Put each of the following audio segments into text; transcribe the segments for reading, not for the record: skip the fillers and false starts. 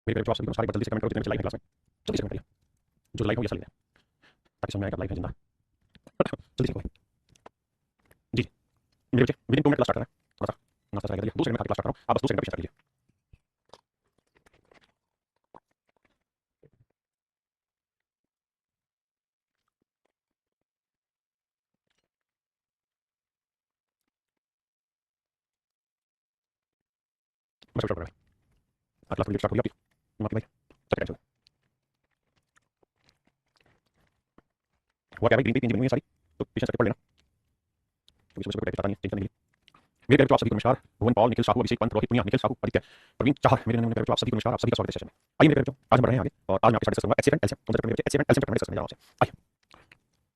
मेरे जो आप सभी को नमस्कार, एक बार जल्दी से कमेंट करो जितने बच्चे लाइव हैं क्लास में, जल्दी से कमेंट करिए। जो लाइव हो ये सही है, ताकि समझ में आए कब लाइव है जिंदा। जल्दी से कोई जी जी। मेरे बच्चे विदिन 2 मिनट क्लास स्टार्ट करना है। थोड़ा सा नाश्ता चाहिए, दूसरे मिनट में क्लास स्टार्ट कर रहा हूँ, आप बस दूसरे मिनट पे स्टार्ट कीजिए। बस स्टार्ट कर रहा है क्लास स्टार्ट हो गई आपकी भाई चल चल। हुआ क्या भाई, ग्रीन टी 3 बनी हुई है सारी, तो पीछे से पढ़ लेना क्योंकि सुबह सुबह पता नहीं चेंज करने के लिए। मेरे प्यारे आप सभी को नमस्कार। भुवन पॉल, निखिल साहू, अभिषेक पंत, रोहित पुनिया, निखिल साहू, आदित्य, प्रवीण चाहर, मेरे नमस्कार आप सभी को नमस्कार, आप सभी का स्वागत है सेशन में। आइए मेरे प्यारे आज हम बढ़ रहे हैं आगे और आज मैं आपके साथ डिस्कस करूंगा एचसीएफ एंड एलसीएम। तो मेरे बच्चे एचसीएफ एंड एलसीएम चैप्टर में डिस्कस करने जा रहा हूं आपसे। आइए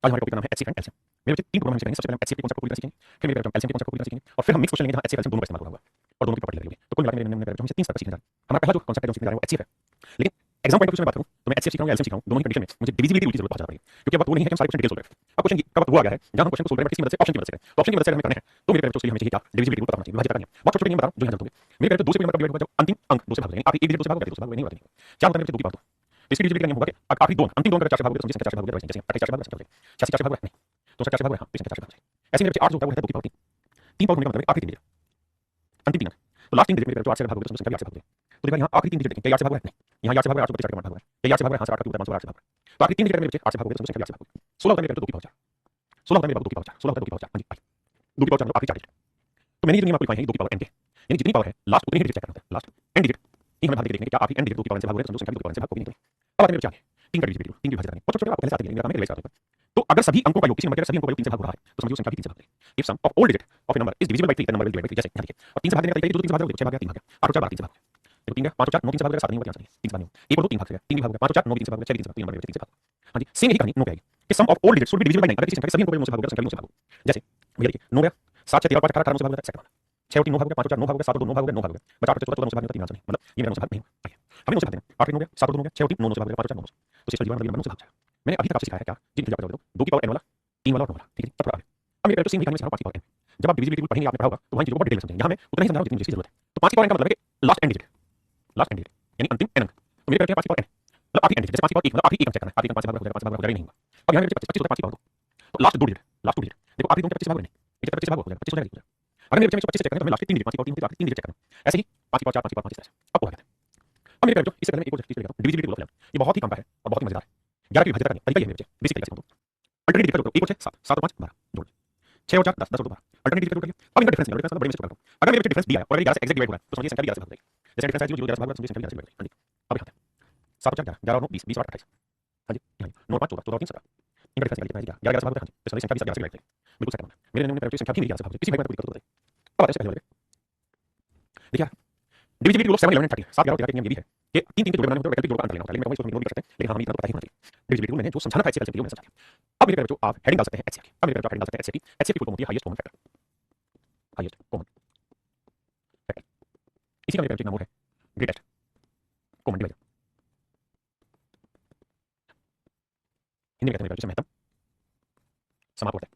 आज हमारे टॉपिक का नाम है एचसीएफ एंड एलसीएम। मेरे बच्चे 3 प्रोग्राम हम सीखेंगे। सबसे पहले हम एचसीएफ के कांसेप्ट को पूरी तरह सीखेंगे, फिर मेरे एलसीएम के कांसेप्ट को पूरी तरह सीखेंगे और फिर हम मिक्स क्वेश्चन लेंगे जहां एचसीएफ एलसीएम दोनों का इस्तेमाल होगा और दोनों की प्रॉपर्टी लगेगी। तो कुल मिलाकर मेरे हम 3 स्तर सीखने जा रहे हैं। हमारा पहला जो कांसेप्ट है जो सीखने जा रहे हैं वो एचसीएफ है। लेकिन एग्जाम पॉइंट ऑफ व्यू से मैं बात करूं तो मैं एचसीएफ सीख रहा हूं या एलसीएम सीख रहा हूं, दोनों ही कंडीशन में मुझे डिविजिबिलिटी रूल की जरूरत बहुत ज्यादा पड़ेगी क्योंकि अब वक्त वो नहीं है कि हम सारे क्वेश्चन डिटेल सोल्व करें। अब क्वेश्चन की कब वो आ गया है जहां हम क्वेश्चन को सोल्व करें किसकी मदद से, ऑप्शन की मदद से करें। तो ऑप्शन की मदद से अगर हमें करना है तो मेरे प्यारे बच्चों के लिए हमें चाहिए क्या, डिविजिबिलिटी रूल पता होना चाहिए, विभाज्यता करनी है। बहुत छोटे नियम बता रहा हूं जो यहां जानते होंगे। मेरे प्यारे 2 से कोई नंबर कब डिवाइड होगा जब अंतिम अंक 2 से भाग देंगे। आप एक डिजिट 2 से भागोगे, 2 से भागोगे, नहीं होता नहीं। क्या होता है मेरे 2 की बात। तो इसकी डिविजिबिलिटी का नियम होगा कि आखिरी 2 अंतिम 2 अगर 4 से भागोगे तो समझिए संख्या 4 से भागोगे, जैसे 4 से भागोगे 86 4 से भागोगे नहीं तो 4 से भागोगे, हां तो संख्या 4 से भागोगे। ऐसे मेरे बच्चे 8 जो होता है वो है 2 की पावर 3। 3 पावर होने का मतलब है आखिरी 3 डिजिट, अंतिम 3 अंक। तो लास्ट 3 डिजिट मेरे 8 से भागोगे तो संख्या 8 से भागोगे। तो देखो यहां आखिरी 3 डिजिट देखें, क्या 8 से भागोगे नहीं, यहां 8 से भागोगे 8 से 32 भागोगे, या 8 से भागोगे हां से 8 का 5 से भागोगे। तो आखिरी 3 डिजिट मेरे बच्चे 8 से भागोगे तो संख्या 8 से भागोगे। 16 होता है मेरे 2 की पावर 4, 16 होता है मेरे 2 की पावर 4, 16 होता है 2 की पावर 4। हां जी 2 की पावर 4 मतलब आखिरी 4 डिजिट। तो मैंने ये जो नियम आपको लिखवाए हैं 2 की पावर n के, यानी जितनी पावर है लास्ट उतनी ही डिजिट चेक करना होता है, लास्ट n डिजिट ही हमें भाग देके देखने क्या आखिरी n डिजिट 2 की पावर n से भागोगे तो समझो संख्या 2 की पावर n से भागोगे नहीं। अब आते हैं मेरे 4 3 का डिजिट 3 की विभाजन करनी बहुत छोटे आपको पहले से आते हैं, मेरा काम है रिवाइज करना। तो अगर सभी अंकों का योग किसी नंबर के सभी अंकों का योग 3 से भाग हो रहा है तो समझिए संख्या भी 3 से भाग रही है। If sum of all digit of a number is divisible by 3 the number will divide by 3, जैसे यहां देखिए। और 3 से भागने का तरीका ये जो 3 से भाग गया 6 भाग गया 3 भाग गया 8 और 4 12 3 से भाग गया। देखो 3 का 5 और 4 9 3 से भाग गया 7 नहीं होगा 3 से भाग गया 1 और 2 3 भाग गया 3 भी भाग गया 5 और 4 9 3 से भाग गया 6 3 से भाग गया, नंबर 3 से भाग। हां जी सेम यही कहानी नो पे आएगी कि sum of all digits should be divisible by 9। अगर किसी संख्या के सभी अंकों का योग 9 से भागोगे तो संख्या भी 9 से भागोगे। जैसे भैया देखिए 9 गया 7 6 13 5 18 9 से भाग गया, सेकंड 6 और 3 9 भाग गया 5 और 4 9 भाग गया 7 और 2 9 भाग गया 9 भाग गया, बचा 8 और 14 9 से भाग गया 3 आंसर नहीं, मतलब ये मेरा 9 से भाग नहीं हुआ। हमें 9 से भाग देना 8 9 गया 7 और 2 हो गया 6 और 3 9 9 से भाग गया 5 और 4 9 तो सिस्टम जीवन मतलब 9 से भाग जाएगा। मैंने अभी तक आपसे सिखाया है क्या, जिन मुझे आपको 2 की पावर n वाला 3 वाला और 9 वाला, ठीक है तब अब मेरे तो सेम दिखाने में 5 की पावर n। जब आप डिविजिबिलिटी रूल पढ़ेंगे आपने पढ़ा होगा तो वहां चीजों को बहुत डिटेल में समझेंगे। यहां मैं उतना ही समझा रहा हूं जितनी मुझे इसकी जरूरत है। तो 5 की पावर n का मतलब है कि last n digit, last n digit यानी अंतिम n अंक। तो मेरे कहते हैं 5 की पावर n मतलब आखिरी n डिजिट, जैसे 5 की पावर 1 मतलब आखिरी 1 अंक चेक करना है, आखिरी अंक 5 से भाग हो जाएगा 5 से भाग हो जाएगा नहीं होगा। अब यहां मेरे 25 होता है 5 की पावर 2 तो लास्ट 2 डिजिट, लास्ट 2 डिजिट देखो आखिरी 2 के 25 भाग नहीं, ये 25 भाग हो जाएगा 25 हो जाएगा। अगर मेरे 25 से चेक करें तो हमें लास्ट 3 डिजिट 5 की पावर 3 होती है, आखिरी 3 डिजिट चेक करना। ऐसे ही 5 की पावर 4 5 की पावर 5 इस तरह से अब हो गया। अब मेरे इससे पहले मैं एक और चीज लेकर आता हूं, डिविजिबिलिटी रूल ऑफ 11। ये बहुत ही कम है और बहुत ही मजेदार है। 11 की विभाज्यता करनी तरीका ये है मेरे बच्चे, बेसिक तरीका से अल्टरनेट डिजिट का जोड़ 1 और 6 7 7 और 5 12 जोड़ 6 और 4 10 10 और 2 12 अल्टरनेट डिजिट का जोड़ लिया। अब इनका डिफरेंस नहीं, डिफरेंस बड़े में से करता हूं। अगर मेरे डिफरेंस दिया है और अगर 11 से एग्जैक्ट डिवाइड हो रहा है तो समझिए संख्या भी 11 से भाग जाएगी। जैसे डिफरेंस है 0 0 11 से भाग रहा है तो समझिए संख्या भी 11 से भाग जाएगी। अब यहाँ 7 और 4 11 और 9 20 20 और 28। हां जी 9 5 14 14 और 3 17 इनका डिफरेंस कितना है 11 11 से भाग रहा है। तो समझिए संख्या भी 11 से भाग जाएगी, बिल्कुल सही है। मेरे नंबर पे संख्या भी 11 से भाग जाएगी, किसी भाई को दिक्कत तो नहीं। अब आते हैं पहले वाले देखिए डिविजिबिलिटी रूल ऑफ 7 11 30 7 11 13 नियम ये भी है कि 3 3 के जोड़े बनाने होते हैं, वैकल्पिक जोड़ का अंतर लेना होता है, लेकिन मैं इसको इग्नोर भी कर सकते हैं, लेकिन हमें इतना तो पता ही होना चाहिए। डिविजिबिलिटी रूल मैंने जो समझाना था इससे पहले मैं समझा दिया। अब मेरे बच्चों आप हेडिंग डाल सकते हैं एचसीएफ की। अब मेरे बच्चों आप हेडिंग डाल सकते हैं एचसीएफ की। एचसीएफ की फुल फॉर्म होती है highest common factor, highest common factor. इसी का मेरे बच्चों नाम है ग्रेटेस्ट कॉमन डिवाइजर, हिंदी में कहते हैं मेरे बच्चों महत्तम समापवर्तक,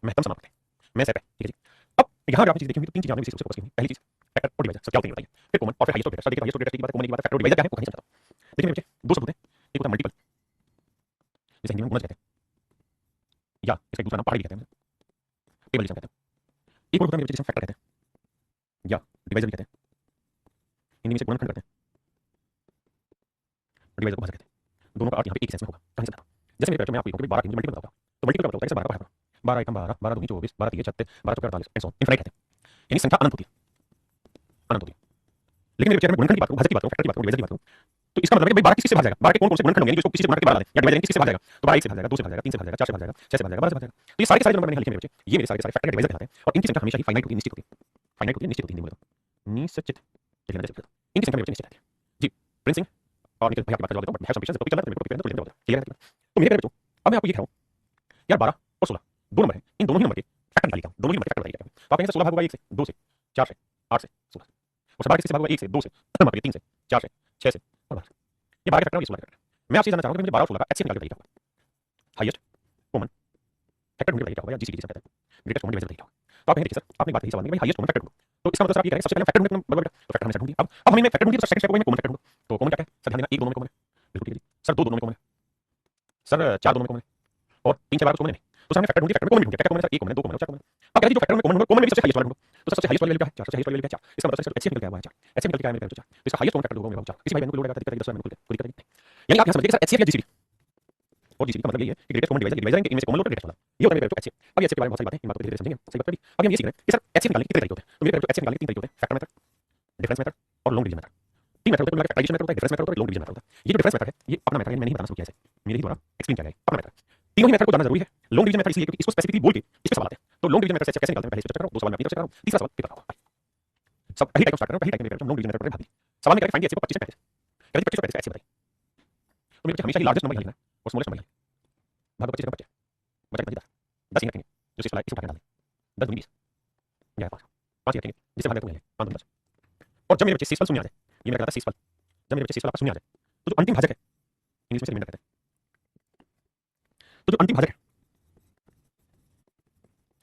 महत्तम समापवर्तक मैं से ठीक है जी। अब यहाँ अगर आपने चीज देखी होगी तो 3 चीजें आपने विशेष रूप से फोकस की होंगी। पहली चीज फैक्टर और डिवाइजर, सब क्या होते हैं बताइए। फिर कॉमन और फिर हाईएस्ट और ग्रेटेस्ट। देखिए हाईएस्ट और ग्रेटेस्ट की बात है, कॉमन की बात है, फैक्टर और डिवाइजर क्या है वो कहीं समझाता हूं। देखिए मेरे बच्चे दो शब्द होते हैं, एक होता है मल्टीपल जिसे हिंदी में गुणज कहते हैं, या इसका दूसरा नाम पहाड़ी कहते हैं, टेबल जिसे कहते हैं। एक और होता है मेरे बच्चे जिसे फैक्टर कहते हैं या डिवाइजर भी कहते हैं, हिंदी में इसे गुणनखंड कहते हैं, डिवाइजर को भाज्य कहते हैं। दोनों का अर्थ यहाँ पे एक सेंस में होगा, कहीं समझाता हूं। जैसे मेरे बच्चों में आपको कहूं कि 12 की मल्टीपल बताओ तो मल्टीपल का मतलब होता है जैसे 12 का भाग 12 एकम 12 12 दूनी 24 12 3 36 12 चौके 48 एंड सो ऑन इनफिनिट कहते हैं, यानी संख्या अनंत होती है, अनंत होती है। लेकिन मेरे बच्चे में गुणनखंड की बात करूं, भाज्य की बात करूं, फैक्टर की बात करूं, डिवाइजर की बात करूं तो इसका मतलब है कि भाई 12 किसी से भाग जाएगा, 12 के कौन कौन से गुणनखंड होंगे, यानी जो इसको किसी से गुणा करके 12 दें या डिवाइजर किसी से भाग जाएगा तो 12 1 से भाग जाएगा, 2 से भाग जाएगा, 3 से भाग जाएगा, 4 से भाग जाएगा, 6 से भाग जाएगा, 12 से भाग जाएगा। तो ये सारे के सारे जो नंबर मैंने लिखे मेरे बच्चे ये मेरे सारे के सारे फैक्टर या डिवाइजर कहलाते हैं और इनकी संख्या हमेशा ही फाइनाइट होती है, निश्चित होती है, फाइनाइट होती है, निश्चित होती है, हिंदी में बोलता निश्चित, लेकिन जैसे इनकी संख्या मेरे बच्चे निश्चित रहती है जी। प्रिंस सिंह और निखिल भैया की बात कर देता हूं, बट है सब पेशेंस तो चल रहा है, मेरे को टॉपिक पे तो लेने दो, क्लियर है। तो मेरे बच्चों अब मैं आपको ये कह रहा हूं यार 12 और 16 दो नंबर हैं, इन दोनों ही नंबर के फैक्टर निकाल लेता हूं, दोनों ही नंबर के फैक्टर निकाल लेता हूं। तो आप कहेंगे 16 भाग होगा 1 से 2 से 4 से 8 से 16 और 12 किसी से भाग होगा 1 से 2 से माफ करिए 3 से 4 से 6 से और 12 से। ये 12 के फैक्टर और ये 16 के फैक्टर। मैं आपसे जानना चाहूंगा कि मुझे 12 और 16 का एचसीएफ निकाल के तरीका होगा, हाईएस्ट कॉमन फैक्टर ढूंढने का तरीका होगा या जीसीडी जिसे कहते हैं, ग्रेटेस्ट कॉमन डिवाइजर का तरीका होगा। तो आप कहेंगे सर आपने बात कही सवाल में कि भाई हाईएस्ट कॉमन फैक्टर ढूंढो, तो इसका मतलब सर आप ये करेंगे सबसे पहले फैक्टर ढूंढेंगे बराबर तो फैक्टर हमने ढूंढ दिया अब हमें फैक्टर ढूंढ दिया तो सेकंड स्टेप को मैं कॉमन फैक्टर ढूंढूं तो कॉमन क्या है सर ध्यान देना एक दोनों में कॉमन है बिल्कुल ठीक है सर दो दोनों में कॉमन है सर चार दोनों में कॉमन है और तीन चार बार कॉमन है तो सर हमने फैक्टर ढूंढ दिया फैक्टर में कॉमन ढूंढ दिया क्या कॉमन है सर एक कॉमन है दो कॉमन है चार कॉमन है अब कहते हैं जो फैक्टर में कॉमन होगा कॉमन में सबसे हाईएस्ट वाला ढूंढो तो सबसे हाईएस्ट वाला वैल्यू क्या है चार सबसे हाईएस्ट वाला वैल्यू क्या है चार इसका मतलब सर एचसीएफ निकल के आया हुआ है चार एचसीएफ निकल के आया मेरे चार तो इसका हाईएस्ट कॉमन फैक्टर होगा चार किसी भाई बहन को लोड लगा दिक्कत है 10 कोई दिक्कत नहीं यानी आप यहां समझिए कि सर एचसीएफ या जीसीडी और जीसीडी का मतलब ये है कि ग्रेटेस्ट कॉमन डिवाइजर डिवाइजर इनमें से कॉमन लोड ग्रेटेस्ट वाला ये होता है मेरे एचसीएफ अब एचसीएफ के बारे में बहुत सारी बातें इन बातों को धीरे-धीरे समझेंगे सही बात है अब हम ये सीख रहे हैं कि सर एचसीएफ निकालने के कितने तरीके होते हैं तो मेरे एचसीएफ निकालने के तीन तरीके होते हैं फैक्टर मेथड डिफरेंस मेथड और लॉन्ग डिवीजन मेथड तीन मेथड होते हैं फैक्टराइजेशन मेथड होता है डिफरेंस मेथड होता है लॉन्ग डिवीजन मेथड होता है ये जो डिफरेंस मेथड है ये अपना मेथड है मैंने नहीं बताना शुरू किया है मेरे ही द्वारा एक्सप्लेन किया गया है अपना मेथड तीनों ही मेथड को जानना जरूरी है लॉन्ग डिवीजन मेथड इसलिए क्योंकि इसको स्पेसिफिकली बोल के इस पे सवाल आते हैं तो लॉन्ग डिवीजन मेथड से कैसे निकालते हैं पहले इस पे चर्चा करो दो सवाल मैं अपनी तरफ से कर रहा हूं तीसरा सवाल फिर बताओ सब पहली टाइप स्टार्ट करो पहली टाइप में लॉन्ग डिवीजन मेथड पर भाग सवाल में क्या फाइंड एचसीएफ को 25 से 35 कहते 25 से 35 एचसीएफ बताइए तो मेरे हमेशा ही लार्जेस्ट नंबर लिखना है और स्मॉलेस्ट नंबर लिखना भाग 25 से 25 बचा कितना 10 ही रखेंगे जो शेष वाला है इसे उठा के डाल दें 10 20 या 5 ही रखेंगे जिससे भाग में 5 10 और जब मेरे बच्चे शेषफल शून्य आ जाए ये मेरा कहता है शेषफल जब मेरे बच्चे शेषफल आपका शून्य आ जाए तो जो अंतिम भाजक है इंग्लिश में से रिमाइंडर कहते हैं तो जो अंतिम भाजक है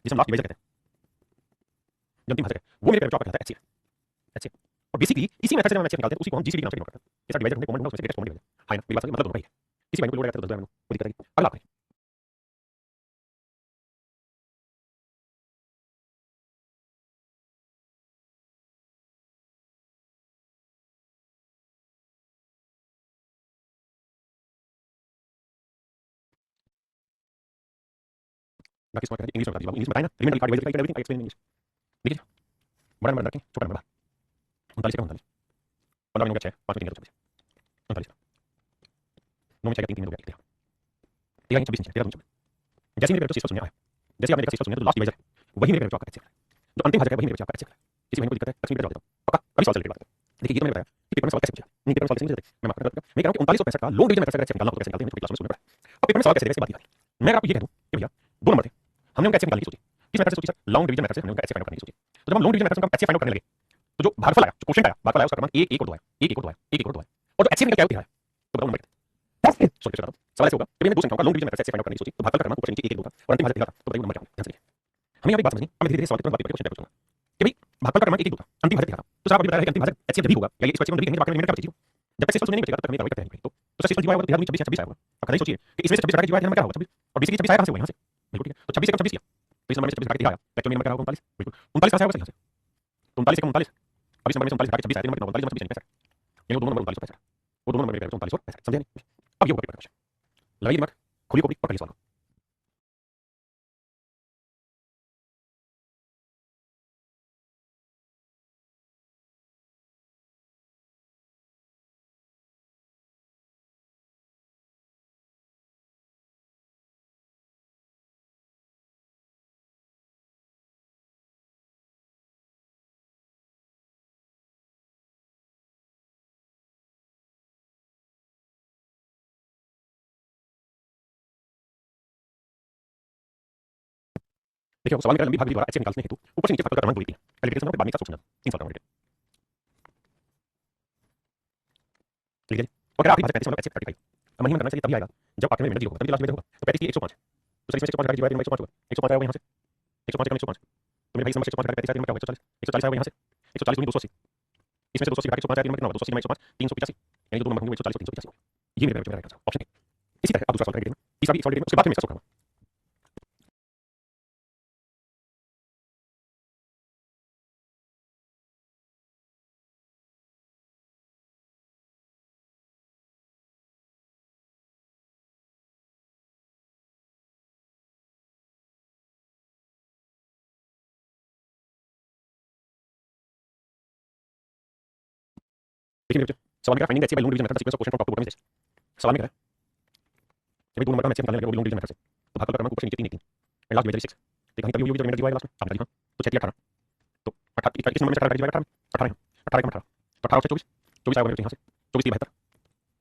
जिसे हम लास्ट डिवाइजर कहते हैं जो अंतिम भाजक है वो मेरे पेपर कहलाता है एचसीएफ एचसीएफ और बेसिकली इसी मेथड से हम एचसीएफ निकालते हैं उसी को हम जीसीडी के नाम से नोट करते हैं ये सारा डिवाइजर हमने कॉमन ढूंढा उसमें से ग्रेटेस्ट कॉमन डिवाइजर हां ना मेरी बात समझ मतलब दोनों का ही है इसी वैल्यू को लोड लगाते हैं तो 10 वैल्यू कोई दिक्कत नहीं अगला करें बाकी समझ इंग्लिश में बता दीजिए बाबू इंग्लिश में बताएं ना रिमाइंडर कार्ड डिवाइजर का everything I explain in English देखिए बड़ा नंबर रखें छोटा नंबर 39 का 39 15 में हो गया 6 5 में 3 39 9 में 6 3 3 हो गया 13 13 26 13 26 जैसे ही मेरे पेपर से शून्य आया जैसे आपने देखा शेषफल शून्य तो लास्ट डिवाइजर वही मेरे पेपर का एचसीएफ है जो अंतिम भाजक है वही मेरे पेपर का एचसीएफ है किसी में कोई दिक्कत है तस्वीर पे जवाब देता हूं पक्का कभी सवाल से रिलेटेड बात देखिए ये तो मैंने बताया कि पेपर में सवाल कैसे पूछा नहीं पेपर में सवाल कैसे पूछा मैं माफ करना मैं कह रहा हूं कि 3965 का लॉन्ग डिवीजन मेथड से एचसीएफ निकालना हो तो कैसे निकालते हैं क्लास में सुनने पड़ा अब पेपर में सवाल कैसे कैसे बात की मैं अगर आपको ये कह दूं कि भैया दो नंबर थे हमने उनका एचसीएफ निकालने की सोची किस मेथड से सोची सर लॉन्ग डिवीजन मेथड से हमने उनका एचसीएफ फाइंड करने की सोची तो जब हम लॉन्ग डिवीजन मेथड से उनका एचसीएफ फाइंड करने लगे तो जो भागफल आया जो क्वोशिएंट आया भागफल आया उसका क्रमांक 1 1 और 2 आया 1 1 और 2 आया 1 1 और 2 आया और जो एचसीएफ निकल के आया तो बताओ नंबर कितना सॉरी सर सवाल ऐसे होगा कि मैंने दो संख्याओं का लॉन्ग डिवीजन मेथड से फाइंड करने की सोची तो भागफल का क्रमांक ऊपर नीचे 1 1 2 था और अंतिम भाजक निकला तो बताइए नंबर क्या होगा ध्यान से हमें यहाँ पे बात समझनी हमें धीरे-धीरे सवाल के तुरंत बात करके क्वेश्चन पूछूंगा कि भाई भागफल का क्रमांक 1 1 2 था अंतिम भाजक क्या था तो सर आपको बताया है कि अंतिम भाजक एचसीएफ भी होगा या ये इस क्वेश्चन में भी बाकी में लिमिट का बचेगी जब तक शेषफल नहीं बचेगा तब तक हमें कार्रवाई करते हैं तो शेषफल जीवा होगा तो 26 26 आएगा अब कहीं सोचिए कि इसमें से 26 हटा के जीवा नंबर क्या होगा 26 और 20 की 26 आया कहां से हुआ यहां से बिल्कुल ठीक है तो 26 से 26 किया तो इस नंबर में से 26 हटा के आया लेक्चर में नंबर क्या होगा 39 बिल्कुल 39 कहां से आएगा यहां से तो 39 से 39 अब इस नंबर में से 39 हटा के 26 आया नंबर कितना 39 26 यानी वो दोनों नंबर 39 पैसा वो दोनों नंबर मेरे 39 और 65 समझे नहीं अब ये होगा पेपर क्वेश्चन लगाइए दिमाग खोलिए कॉपी और करिए सवाल देखिए सवाल में लंबी भाग द्वारा एचसीएफ निकालने हेतु ऊपर से नीचे भाग का क्रमांक दो लिखिए पहले डिटेल्स में बाद में सब सोचना तीन सवाल करेंगे ठीक है और अगर आखिरी भाजक 35 मतलब एचसीएफ 35 अब महीने में करना चाहिए तभी आएगा जब आखिर में मिनट 0 होगा तभी लास्ट में होगा तो 35 की 105 तो सर इसमें से 105 हटा के डिवाइड में 105 होगा 105 आएगा यहां से 105 का 105 तो मेरे भाई इसमें 105 हटा के 35 में क्या होगा 140 140 आएगा यहां से 140 दूनी 280 इसमें से 280 हटा के 105 आएगा कितना होगा 280 में 105 385 यानी दो नंबर होंगे 140 और 385 ये मेरे पेपर में रहेगा ऑप्शन ए इसी तरह आप दूसरा सवाल करेंगे तीसरा भी सवाल करेंगे उसके बाद में इसका सोचना देखिए मेरे बच्चे सवाल में finding the HCF by long division method sequence of question from top to bottom is सवाल में क्या है कि भाई दो नंबर का एचसीएफ निकालने लगे वो लॉन्ग डिवीजन मेथड से तो भागफल का क्रमांक ऊपर से नीचे 3 1 3 एंड लास्ट डिवाइजर 6 ठीक है तभी होगी जब रिमाइंडर जीवा लास्ट में आप बता दी हां तो 36 18 तो 28 इस नंबर में से 18 जीवा 18 18 18 का 18 तो 18 से 24 24 आएगा यहां से 24 की 72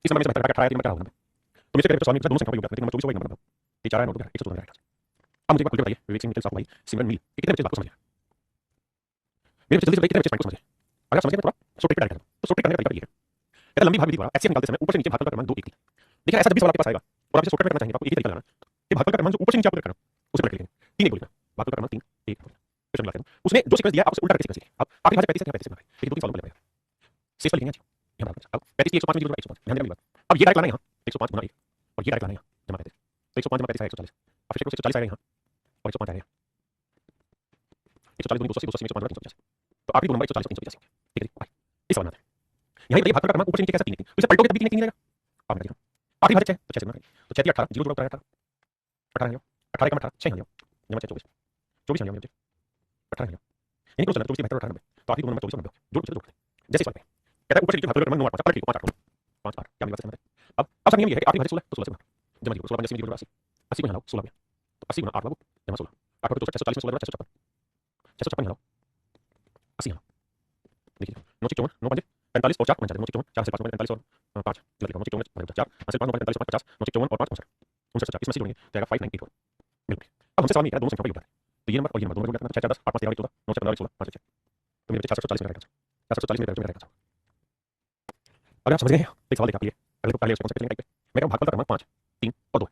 इस नंबर में से 72 हटा के 18 नंबर क्या होगा तो मेरे से करेक्ट सवाल में दोनों संख्या का योग करते हैं नंबर 24 और नंबर ये चार है नोट कर 114 राइट अब मुझे बात बताइए विवेक सिंह निकल साहब भाई सिमरन मिल कितने बच्चे बात को समझ मेरे बच्चे जल्दी से कितने बच्चे पॉइंट को समझे अगर समझ गए तो थोड़ा सो ट्रिक करेंगे तो सो ट्रिक करने का तरीका ये है कहता लंबी भाग विधि द्वारा एचसीएफ निकालते समय ऊपर से नीचे भागफल का क्रमांक 2 1 3 देखिए ऐसा जब भी सवाल आपके पास आएगा और आप इसे शॉर्टकट करना चाहेंगे आपको एक ही तरीका लगाना कि भागफल का क्रमांक जो ऊपर से नीचे आपको करना उसे पलट लिखेंगे 3 1 बोलना भागफल का क्रमांक 3 1 क्वेश्चन लाते हैं उसने जो सीक्वेंस दिया आप उसे उल्टा करके सीक्वेंस लिखिए आप आखिरी भाग 35 से 35 में लेकिन 2-3 सालों में लगेगा शेष पर लिखेंगे यहाँ डाल अब 35 की 105 में 105 ध्यान देने की बात अब ये डायरेक्ट लाना है यहाँ 105 गुना 1 और ये डायरेक्ट लाना है यहाँ जमा 35 तो 105 जमा 35 है 140 अब फिर 140 आएगा यहाँ और 105 आएगा 140 दूनी 280 280 में 105 350 तो आखिरी दो नंबर 140 350 ठीक है जी इस वाला यहाँ ये भाग का क्रमांक ऊपर से नीचे कैसा 3 तो इसे पलटोगे तभी 3 रहेगा आप देखिए आखिरी भाग 6 तो 6 से गुना तो 6 18 0 जोड़ 18 18 18 का 18 6 जमा 24 24 मुझे 18 यानी क्लोज चलना 24 बेहतर 18 तो आखिरी दो नंबर 24 90 जोड़ जैसे सवाल कहता है ऊपर से नीचे भाग क्रमांक 9 8 पलट लो 5 8 5 8 क्या मिलेगा अब सब नियम ये है कि आखिरी भाग 16 तो 16 से जमा 16 5 80 80 को यहाँ लाओ 16 तो 80 गुना 8 लागू जमा 16 8 तो 640 में 16 656 656 यहाँ लाओ 80 यहाँ देखिए 9 54 9 5 45 और 4 49 9 54 4 से 5 45 और 5 गलत 9 54 4 से 5 45 और 50 9 54 और 5 59 इसमें से जोड़ेंगे तो आएगा 594 बिल्कुल अब हमसे सवाल ये है दोनों संख्या का योग है तो ये नंबर और ये नंबर दोनों जोड़ करना 6 4 10 8 5 13 14 9 14 16 5 6 तो मेरे 440 में रहेगा 440 में रहेगा अगर आप समझ गए हैं एक सवाल देखा आपके लिए पहले तो पहले उसको कौन सा टाइप पे मैं कहूं भागफल का क्रमांक 5 3 और 2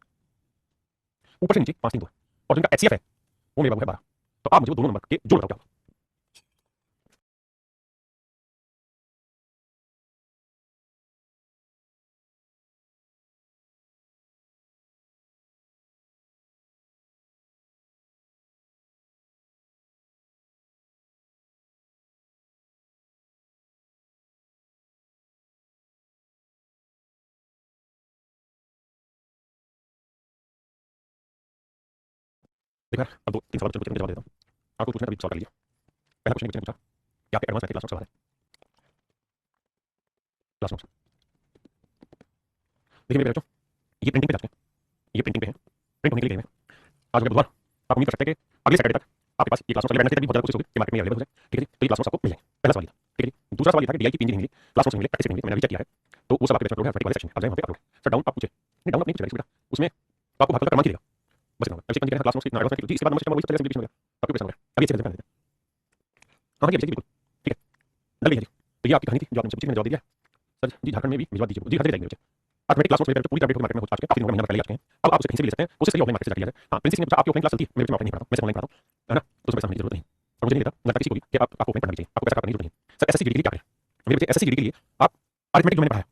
ऊपर से नीचे 5 3 2 और जिनका एचसीएफ है वो मेरे बाबू है 12 तो आप मुझे वो दोनों नंबर के जोड़ बताओ क्या देखा अब 2 3 सवाल चल जवाब देता हूं आपको पूछना कभी सवाल कर लीजिए पहला क्वेश्चन पूछा कि आपके एडवांस मैथ क्लास में सवाल है क्लास नोट्स देखिए मेरे बच्चों ये प्रिंटिंग पे जाते हैं ये प्रिंटिंग पे है प्रिंट होने के लिए गए हैं आज बुधवार आप उम्मीद कर सकते हैं कि अगले सैटरडे तक आपके पास ये क्लास नोट्स बैठने तक भी बहुत ज़्यादा कोशिश होगी कि मार्केट में अवेलेबल हो जाए ठीक है जी तो ये क्लास नोट्स आपको मिल जाएंगे पहला सवाल था ठीक है जी दूसरा सवाल ये था कि डीआई की पिन मिली क्लास नोट्स मिले प्रैक्टिस मिली मैंने अभी चेक किया है तो वो सब आपके बेस्ट में अपडेट वाले सेक्शन आप जाए वहाँ पे अपलोड सर डाउन आप पूछे नहीं डाउन आप नहीं पूछे बेटा उसमें तो आपको भाग का क्रमांक ही देगा बस इतना ऐसे पंजीकरण क्लास नोट्स कितना एडवांस जी इसके बाद नंबर सिस्टम वही सब सिम्प्लीफिकेशन हो गया आपके क्वेश्चन हो गया अभी अच्छे से कर देते हैं हाँ जी बिल्कुल ठीक है डल गई तो ये आपकी कहानी थी जो आपने पूछी मैंने जवाब दिया सर जी झारखंड में भी भिजवा दीजिए जी घर जाएंगे ऑटोमेटिक क्लास में पूरी अपडेट मार्केट में हो चुके हैं काफी महीना पहले आ चुके हैं अब आप उसे कहीं से भी ले सकते हैं उसे सही ऑफलाइन मार्केट से जाके हां प्रिंसिस ने पूछा आपकी ऑफलाइन क्लास चलती है मेरे ऑफलाइन नहीं पढ़ाता मैं ऑनलाइन पढ़ाता हूं है ना तो उसमें पैसा नहीं जरूरत नहीं और मुझे नहीं देता लगता किसी को भी कि आप आपको ऑफलाइन पढ़ना चाहिए आपको पैसा करने की जरूरत नहीं सर एसएससी जीडी के लिए क्या करें मेरे बच्चे एसएससी जीडी के लिए आप अरिथमेटिक जो मैंने पढ़ाया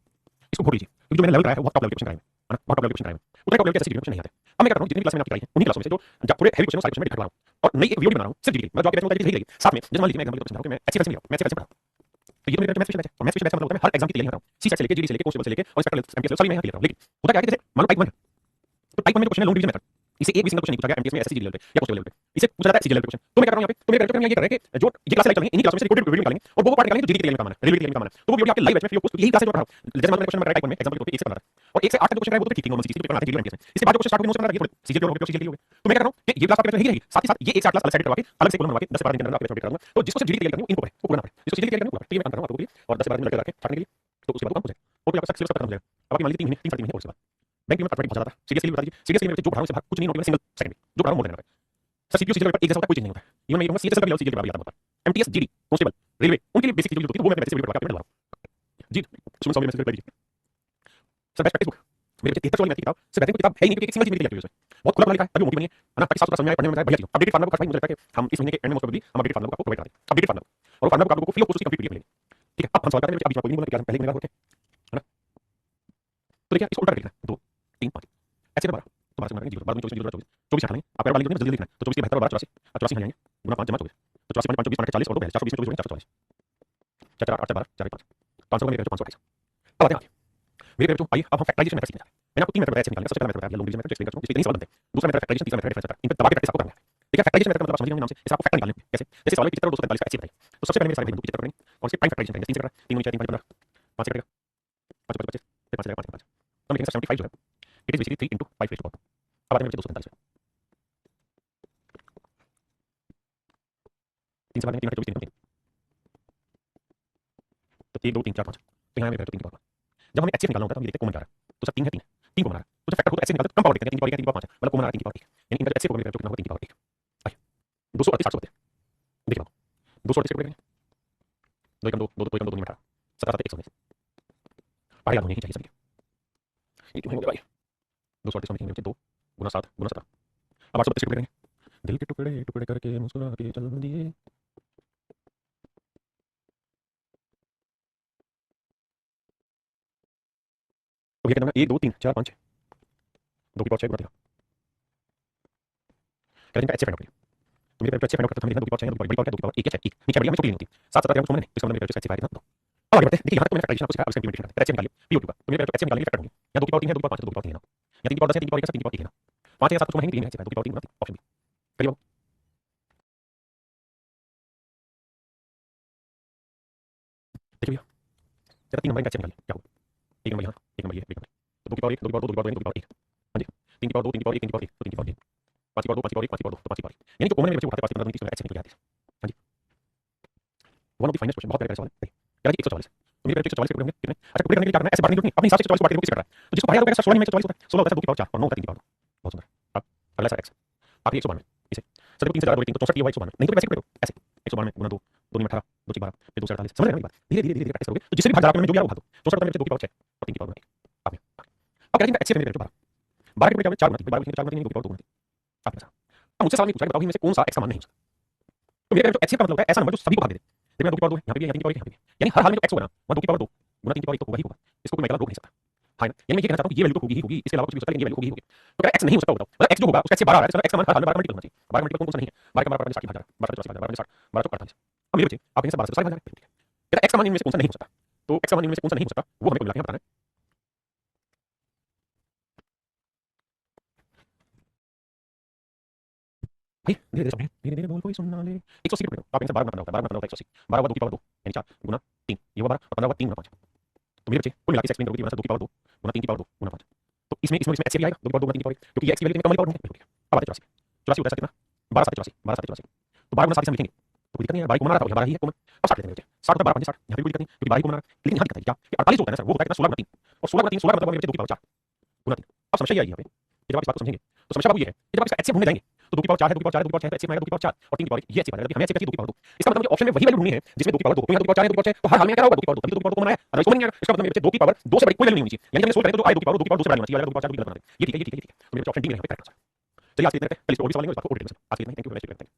इसको घोट लीजिए क्योंकि जो मैंने लेवल कराया है वो टॉप लेवल के क्वेश्चन कराए है ना बहुत टॉप लेवल के क्वेश्चन कराए हैं उतने टॉप लेवल के एसएससी जीडी क्वेश्चन नहीं आते अब मैं कर रहा हूं जितनी क्लास मैंने आपकी कराई है उन्हीं क्लासों में से जो जब थोड़े हेवी क्वेश्चन सारे क्वेश्चन में दिखा रहा हूं और नई एक वीडियो बना रहा हूं सिर्फ जीडी के मैं जो आपके क्वेश्चन बताइए सही साथ में जैसे मान लीजिए मैं एग्जांपल क्वेश्चन कि मैं अच्छी कैसे मिला मैं अच्छी कैसे पढ़ा तो ये तो मेरा मैथ फिश बैच है और मैथ फिश बैच मतलब होता है मैं हर एग्जाम की तैयारी कर रहा हूं सी सेट से लेके जीडी से लेके कॉन्स्टेबल से लेके और इंस्पेक्टर एमटीएस सभी मैं यहां क्लियर कर रहा हूं लेकिन होता क्या है कि जैसे मान लो टाइप 1 तो टाइप 1 में जो क्वेश्चन है लॉन्ग डिवीजन मेथड इसे एक भी सिंगल क्वेश्चन नहीं पूछा गया एमटीएस में एसएससी लेवल पे या कॉन्स्टेबल लेवल पे इसे पूछा जाता है एसएससी लेवल पे क्वेश्चन तो मैं क्या कर रहा हूं यहां पे तो मेरे करके ये कर रहा है कि जो ये क्लास सेलेक्ट करेंगे इन्हीं क्लासों में से रिकॉर्डेड वीडियो निकालेंगे और वो पार्ट निकालेंगे जो जीडी के लिए काम है रेलवे के लिए काम है तो वो वीडियो आपके लाइव बैच में फ्री ऑफ कॉस्ट यही क्लास जो पढ़ा रहा हूं जैसे मान लो क्वेश्चन मैं टाइप 1 में एग्जांपल के 1 से 15 और 1 से 8 तक क्वेश्चन है वो तो ठीक ठीक नॉर्मल सीसी पेपर आना जीडी एमटीएस में इसके बाद जो क्वेश्चन स्टार्ट होंगे 9 से 15 ये थोड़े सीजी हो गए सीजी हो गए तो मैं क्या कर रहा हूं कि ये क्लास आपके बैच में ही रहेगी साथ ही साथ ये एक से 8 क्लास अलग साइड करवा के अलग से कॉलम बनवा के 10 से 12 दिन के अंदर आपके बैच में करूंगा तो जिसको सिर्फ जीडी तैयारी करनी है इनको पढ़े वो पूरा ना पढ़े जिसको सीजी तैयारी करनी है वो पढ़े तो ये मैं काम कर रहा हूं आपको और 10 से 12 दिन लगा के छाटने के लिए तो उसके बाद काम हो जाएगा और फिर आपका सिलेबस खत्म हो जाएगा अब आपकी मान लीजिए 3 महीने 3 महीने और उसके बाद बैंक में अथॉरिटी बहुत ज्यादा था सीरियसली बता दीजिए सीरियसली मेरे जो पढ़ा हूं से कुछ नहीं नोट सिंगल सेकंड जो पढ़ा हूं मोड़ देना है सर सीपीयू सीजीएल पेपर एक जैसा होता है कोई चेंज नहीं होता है इवन मैं ये कहूंगा सीजीएल का भी सीजीएल के बराबर आता है एमटीएस जीडी कांस्टेबल रेलवे उनके लिए बेसिक चीज होती है वो मैं वैसे वीडियो पढ़ा के मैं डलवा रहा हूं जी सुन समझ में मैसेज कर दीजिए सर बेस्ट प्रैक्टिस बुक मेरे बच्चे 73 वाली मैथ की किताब सिर्फ बैठने की किताब है ही नहीं क्योंकि एक सिंगल चीज में लिखा है बहुत खुला खुला लिखा है तभी मोटी बनी है ना ताकि साफ सुथरा समझ में आए पढ़ने में बढ़िया चीज अपडेटेड फार्मूला को भाई मुझे लगता है कि हम इस महीने के एंड में मोस्ट प्रोबेबली हम अपडेटेड फार्मूला को आपको प्रोवाइड करेंगे अपडेटेड फार्मूला और वो फार्मूला को आपको free of cost complete PDF मिलेगी ठीक है अब हम सवाल करते हैं अभी कोई नहीं बोला क्लास में पहले निकाल होते हैं ना तो देखिए इसको उल्टा लिखना है 2 3 5 ऐसे ना 12 तो 12 से मारेंगे 12 में 24 24 24 हटा लेंगे आप वाली जल्दी लिखना है तो 24 के 72 12 84 अब 84 जाएंगे गुना 5 जमा 24 तो 84 5 24 40 और 2 420 24 444 4 8 12 4 5 500 का मेरे 528 अब आते हैं आगे मेरे बच्चों आइए अब हम फैक्टराइजेशन मेथड सीखना है मैंने आपको 3 मेथड बताया से निकालने सबसे पहला मेथड बताया लॉन्ग डिवीजन मेथड जो एक्सप्लेन करता हूं इसके 3 सवाल बनते हैं दूसरा मेथड फैक्टराइजेशन तीसरा मेथड डिफरेंस मेथड इन पे दबा के प्रैक्टिस आपको करना है ठीक है फैक्टराइजेशन मेथड का मतलब आप समझ रहे होंगे नाम से इसे आपको फैक्टर निकालने हैं कैसे जैसे सवाल है 75 और 243 का ऐसे बताइए तो सबसे पहले मेरे सारे बिंदु चित्र करेंगे और इसके प्राइम फैक्टराइजेशन करेंगे 3 से करा 3 4 3 5 15 5 से करेगा 5 5 25 फिर 5 से 5 5 तो हम लिखेंगे 75 जो है it is basically 3 5 raised to 4 अब आते हैं मेरे 245 3 से बाद में 3 24 3 तो 1 2 3 4 5 तो यहां मेरे 3 की पावर जब हमें एचसीएफ निकालना होता है तो हम देखते हैं कॉमन क्या है तो सर 3 है 3 3 कॉमन आ रहा है तो जब फैक्टर को एचसीएफ निकालते हैं कम पावर देखते हैं 3 की पावर 1 3 की पावर 5 मतलब कॉमन आ रहा है 3 की पावर 1 यानी इनका एचसीएफ को मेरे कितना होगा 3 की पावर 1 आइए 238 700 होते हैं देखिए बाबू 238 को करेंगे 2 1 2 2 2 2 2 18 17 119 पढ़े याद होने ही चाहिए सभी ये क्यों है मेरे भाई 238 में लिखेंगे 2 गुना 7 गुना 17 अब 832 को करेंगे दिल के टुकड़े टुकड़े करके मुस्कुरा के चल दिए ये कहना 1 2 3 4 5 2 की पावर 6 गुना 13 कहते हैं एच से फाइंड आउट करिए। तो मेरे एच से फाइंड आउट करते हम देखना 2 की पावर 6 है, 2 की पावर 2 की पावर 1 है 1 नीचे बढ़िया में छोटी नहीं होती 7 7 नहीं 7 7 नहीं, तो इसका एच से फाइंड करना। अब आगे बढ़ते हैं। देखिए यहाँ तक तो मैंने फैक्टराइजेशन आपको सिखाया, उसका इम्प्लीमेंटेशन करते हैं। एच से निकालिए पीओ का, तो मेरे एच से निकालने के लिए फैक्टर होंगे। या 2 की पावर 3 है, 2 की पावर 5 है, 2 की पावर 3 लेना, या 3 की पावर 10 है, 3 की पावर 1 है, 3 की पावर 1 लेना, 5 या 7 कुछ में है 3 है, 2 की पावर 3 गुना 3 ऑप्शन बी करिए। देखिए भैया जरा 3 नंबर का एच से निकालिए क्या होगा। 1 नंबर यहाँ, 1 नंबर ये, 1 नंबर, तो 2 की पावर 1, 2 की पावर 2, 2 की पावर 2 की पावर 1, हाँ जी, 3 की पावर 2, 3 की पावर 1, 3 की पावर 1, तो 3 की पावर 1, 5 की पावर 2, 5 की पावर 1, 5 की पावर 2, तो 5 की पावर 1, यानी जो कॉमन में बच्चे उठाते 5 15 30 एच से निकल जाते हैं। हाँ जी, one of the finest question, बहुत प्यारा सवाल है। क्या 144, तो मेरे 144 के टुकड़े होंगे कितने? अच्छा टुकड़े करने के लिए क्या करना है, ऐसे बांटने की जरूरत नहीं, अपने हिसाब से 144 बांट देंगे, किससे कट रहा है, तो जिसको पढ़ाया होगा 16 में 144 होता है, 16 होता है 2 की पावर 4 और 9 होता है 3 की पावर 2, बहुत सुंदर। अब अगला सर एक्स, आप 192 इसे सर 3 से ज्यादा 3 तो 64 ये हुआ 192, नहीं तो वैसे करो ऐसे 192 गुना 2, 2 में 18, 2 की 12, फिर 2 से 48, समझ रहे हैं ना बात, धीरे धीरे धीरे प्रैक्टिस करोगे तो जिससे भी भाग जाएगा मैं जो भी आ रहा वो भाग दो, 64 में 2 की पावर 6 और 3 की पावर 1, अब कहते हैं एच से में 12, 12 के क्या 4 गुना 3, 12 के 4 गुना 3 2 की पावर 2 गुना 3, आप ऐसा अब मुझसे सवाल नहीं पूछा कि बताओ इनमें से कौन सा एक्स का मान नहीं हो सकता, तो मेरे जो एच का मतलब होता है ऐसा नंबर जो सभी को भाग दे दे, देखिए मैं 2 की पावर 2 है यहाँ पे भी है, यहाँ 3 की पावर 1 यहाँ पे भी है, यानी हर हाल में जो एक्स होगा ना वहाँ 2 की पावर 2 गुना 3 की पावर 1 तो होगा ही होगा, इसको कोई मैं रोक नहीं सकता। हाँ यानी मैं ये कहना चाहता हूँ कि ये वैल्यू तो होगी ही होगी, इसके अलावा कुछ भी हो सकता है लेकिन ये वैल्यू होगी ही होगी, तो क्या एक्स नहीं हो सकता, बताओ मतलब एक्स जो होगा उसका एक्स 12 आ रहा है, एक्स का मान हर हाल में 12 मल्टीपल होना चाहिए, 12 मल्टीपल कौन सा नहीं है, 12 का 12 60 भाग जा रहा है, 12 60 12 60 12 तो 48, अब मेरे बच्चे आप इनसे 12 से 12 भाग जा रहे हैं, कहता एक्स का मान इनमें से कौन सा नहीं हो सकता, तो एक्स का मान इनमें से कौन सा नहीं हो सकता वो हमें को मिला के बताना है। भाई धीरे धीरे समझिए, धीरे धीरे बोल कोई सुनना ले, 180 के टुकड़े आप इनसे 12 गुना करना होता है, 12 गुना करना होता है 180, 12 हुआ 2 की पावर 2 यानी 4 गुना 3 ये हुआ 12 और 15 हुआ 3 गुना 5, तो मेरे बच्चे कुल मिला के एक्स करोगे 2 की पावर 2 गुना 3 की पावर 2 गुना 5, तो इसमें इसमें एच से भी आएगा 2 की पावर 2 गुना 3 की पावर 1, क्योंकि ये एक्स की वैल्यू इतनी कम पावर होगी। अब आते 84, 84 होता है कितना 12 7 84, 12 7 84, तो 12 गुना 7 से हम लिखेंगे तो कोई दिक्कत नहीं है, 12 को मना रहा था 12 ही है कॉमन, अब 60 लेते हैं 60 होता है 12 5 60, यहाँ पे कोई दिक्कत नहीं क्योंकि 12 को मना, लेकिन यहाँ दिक्कत है क्या कि 48 होता है ना सर, वो होता है कितना 16 गुना 3 और 16 गुना 3 16 मतलब मेरे बच्चे 2 की पावर 4 गुना 3, अब समस्या ये आएगी यहाँ पे, जब आप इस बात को समझेंगे तो समस्या बाबू ये है कि जब आप इसका एचसीएफ ढूंढने जाएंगे तो 2 की पावर 4 है 2 की पावर 4 है 2 की पावर 6 है तो एचसीएफ आएगा 2 की पावर 4 और 3 की पावर 1 ये एचसीएफ आएगा, हमें एचसीएफ चाहिए 2 की पावर 2, इसका मतलब मुझे ऑप्शन में वही वैल्यू ढूंढनी है जिसमें 2 की पावर 2 तो यहाँ 2 की पावर 4 है 2 की पावर 6 तो हर हाल में क्या होगा 2 की पावर 2 तभी तो 2 की पावर 2 को बनाया, अदरवाइज को नहीं आएगा, इसका मतलब मेरे बच्चे 2 की पावर 2 से बड़ी कोई वैल्यू नहीं होनी चाहिए, यानी जब मैं सोल्व करें तो जो आए 2 की पावर 2 की पावर 2 से बड़ा होना चाहिए, 2 की पावर 4 2 की गलत बना दे, ये ठीक है ये ठीक है ये ठीक है, तो मेरे ऑप्शन डी में यहाँ पे करेक्ट आंसर। चलिए आज इतना है, कल इसको और भी सवाल लेंगे, उसको और डिटेल में आज के लिए थैंक यू वेरी मच।